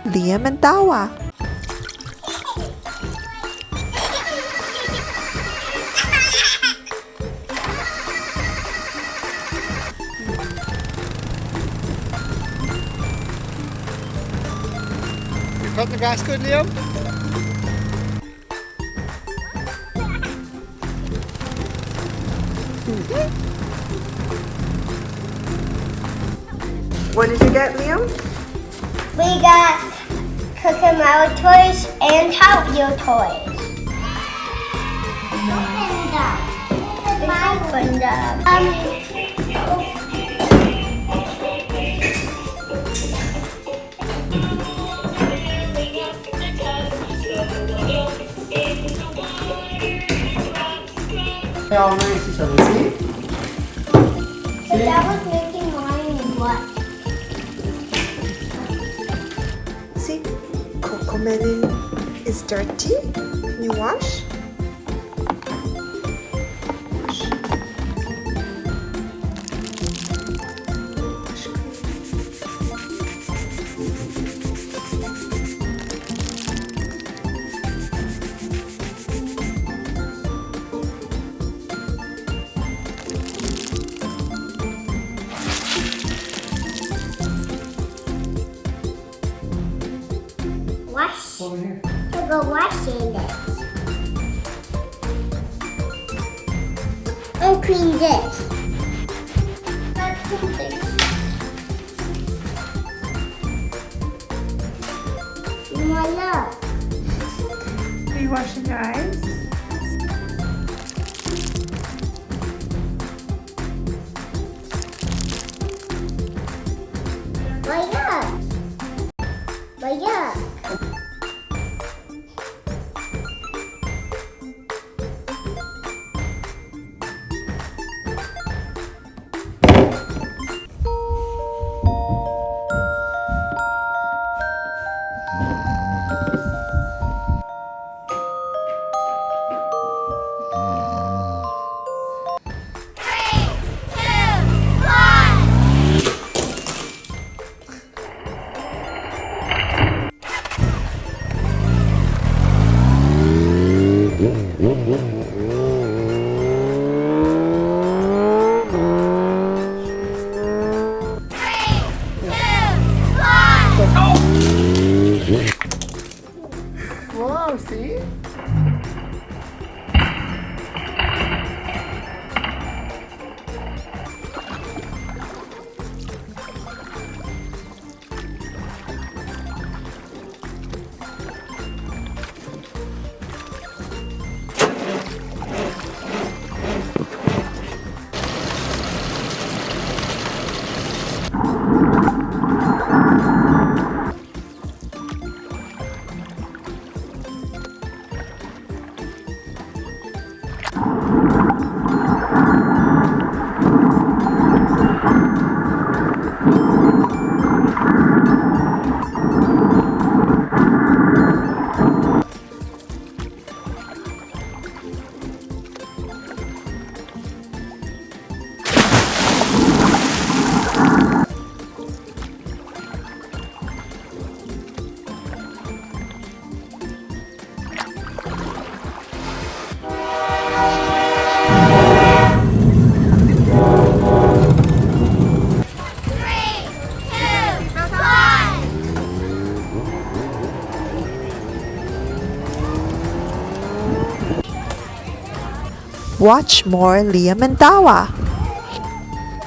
Liam and Dawa. You cutting the grass good, Liam? What did you get, Liam? We got cocomellon toys and Hotwheels toys. Opened up. They all race each other, see? That was making mine what? See, cocomellon is dirty. Can you wash? Wash. Wash. Over here. To go washing it. And clean this. Let's clean this. Voila. Are you washing your eyes? Voila. Voila. Wow, see? Watch more Liam and Dawa.